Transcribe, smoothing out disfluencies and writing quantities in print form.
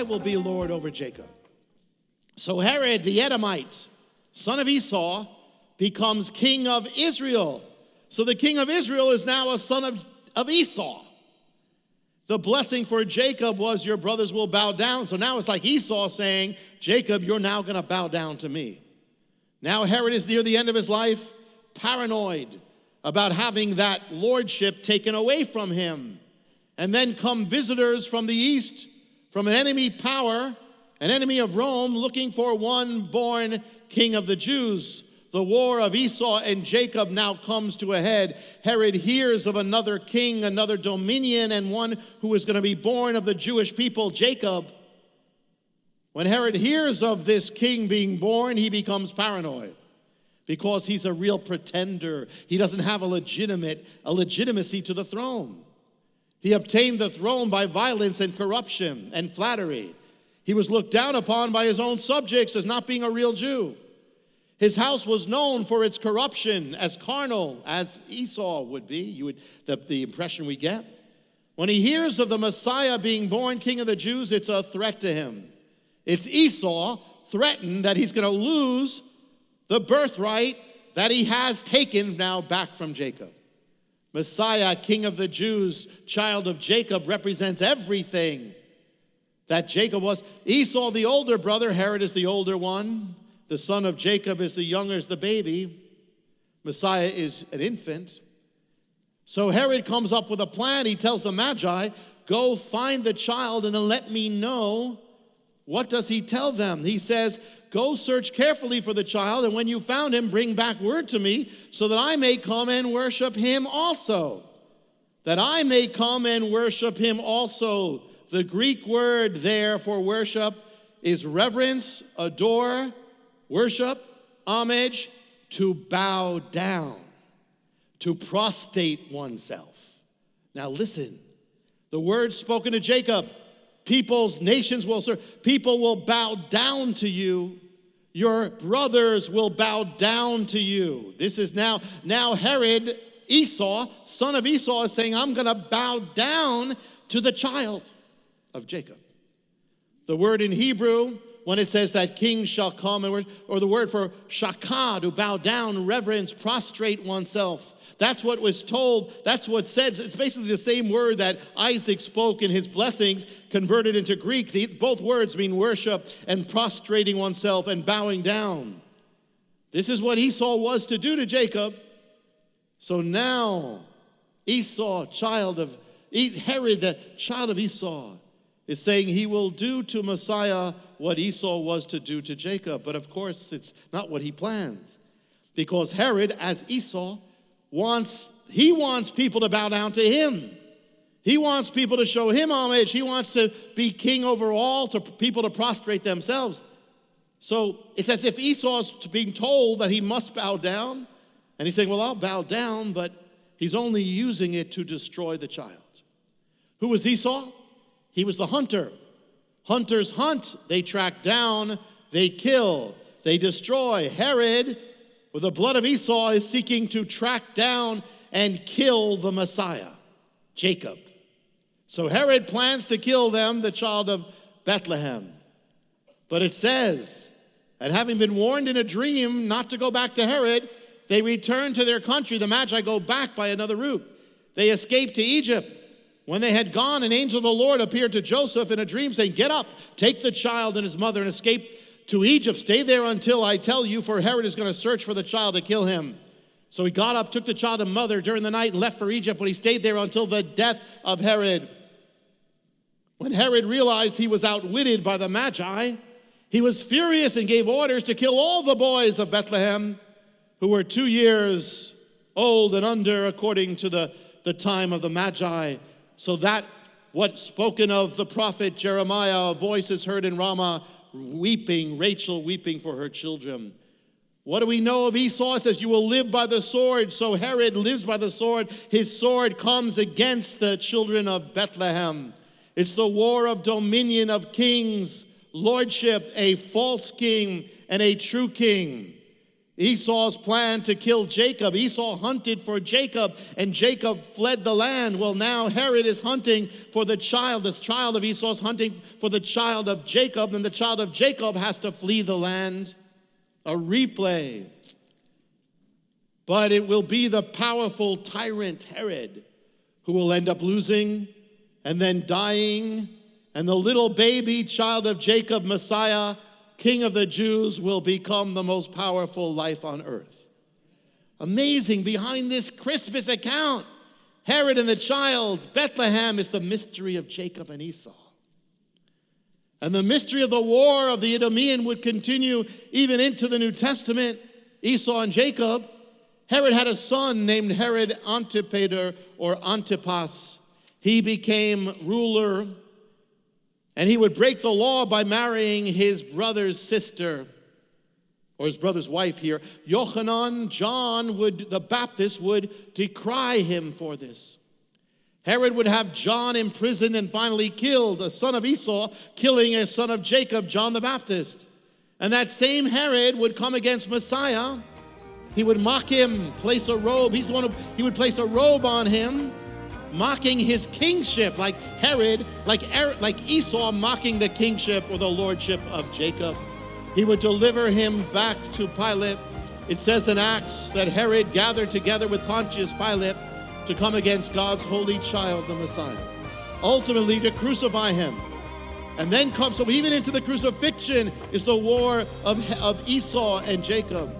will be Lord over Jacob. So Herod the Edomite, son of Esau, becomes king of Israel. So the king of Israel is now a son of Esau. The blessing for Jacob was your brothers will bow down. So now it's like Esau saying, Jacob, you're now going to bow down to me. Now Herod is near the end of his life, paranoid about having that lordship taken away from him. And then come visitors from the east, from an enemy power, an enemy of Rome, looking for one born king of the Jews. The war of Esau and Jacob now comes to a head. Herod hears of another king, another dominion, and one who is going to be born of the Jewish people, Jacob. When Herod hears of this king being born, he becomes paranoid because he's a real pretender. He doesn't have a legitimacy to the throne. He obtained the throne by violence and corruption and flattery. He was looked down upon by his own subjects as not being a real Jew. His house was known for its corruption, as carnal as Esau would be. The impression we get. When he hears of the Messiah being born king of the Jews, it's a threat to him. It's Esau threatened that he's going to lose the birthright that he has taken now back from Jacob. Messiah, king of the Jews, child of Jacob, represents everything that Jacob was. Esau, the older brother, Herod is the older one. The son of Jacob is the younger, is the baby. Messiah is an infant. So Herod comes up with a plan. He tells the Magi, go find the child and then let me know. What does he tell them? He says, go search carefully for the child, and when you found him, bring back word to me so that I may come and worship him also. That I may come and worship him also. The Greek word there for worship is reverence, adore, worship, homage, to bow down, to prostrate oneself. Now listen, the words spoken to Jacob, peoples, nations will serve, people will bow down to you. Your brothers will bow down to you. This is now Herod, Esau, son of Esau, is saying, I'm going to bow down to the child of Jacob. The word in Hebrew, when it says that kings shall come, or the word for shakah, to bow down, reverence, prostrate oneself. That's what was told. That's what said. It's basically the same word that Isaac spoke in his blessings, converted into Greek. Both words mean worship and prostrating oneself and bowing down. This is what Esau was to do to Jacob. So now Esau, Herod, the child of Esau, is saying he will do to Messiah what Esau was to do to Jacob. But of course, it's not what he plans. Because Herod, as Esau, wants people to bow down to him. He wants people to show him homage. He wants to be king over all, to people to prostrate themselves. So it's as if Esau's being told that he must bow down. And he's saying, well, I'll bow down, but he's only using it to destroy the child. Who was Esau? He was the hunter. Hunters hunt, they track down, they kill, they destroy. Herod, with the blood of Esau, is seeking to track down and kill the Messiah, Jacob. So Herod plans to kill them, the child of Bethlehem. But it says, and having been warned in a dream not to go back to Herod, they return to their country. The Magi go back by another route. They escape to Egypt. When they had gone, an angel of the Lord appeared to Joseph in a dream, saying, get up, take the child and his mother and escape to Egypt. Stay there until I tell you, for Herod is going to search for the child to kill him. So he got up, took the child and mother during the night and left for Egypt, but he stayed there until the death of Herod. When Herod realized he was outwitted by the Magi, he was furious and gave orders to kill all the boys of Bethlehem who were 2 years old and under, according to the time of the Magi. So that what spoken of the prophet Jeremiah, a voice is heard in Ramah, weeping, Rachel weeping for her children. What do we know of Esau? It says, you will live by the sword. So Herod lives by the sword. His sword comes against the children of Bethlehem. It's the war of dominion of kings, lordship, a false king and a true king. Esau's plan to kill Jacob. Esau hunted for Jacob, and Jacob fled the land. Well, now Herod is hunting for the child. This child of Esau is hunting for the child of Jacob, and the child of Jacob has to flee the land. A replay. But it will be the powerful tyrant Herod who will end up losing and then dying, and the little baby child of Jacob, Messiah, King of the Jews, will become the most powerful life on earth. Amazing. Behind this Christmas account, Herod and the child, Bethlehem, is the mystery of Jacob and Esau. And the mystery of the war of the Idumean would continue even into the New Testament. Esau and Jacob. Herod had a son named Herod Antipater or Antipas. He became ruler, and he would break the law by marrying his brother's sister, or his brother's wife here. John the Baptist would decry him for this. Herod would have John imprisoned and finally killed, a son of Esau, killing a son of Jacob, John the Baptist. And that same Herod would come against Messiah. He would mock him, place a robe. He would place a robe on him, mocking his kingship, like Herod, like Esau mocking the kingship or the lordship of Jacob. He would deliver him back to Pilate. It says in Acts that Herod gathered together with Pontius Pilate to come against God's holy child, the Messiah, ultimately to crucify him. And then comes, so even into the crucifixion is the war of Esau and Jacob.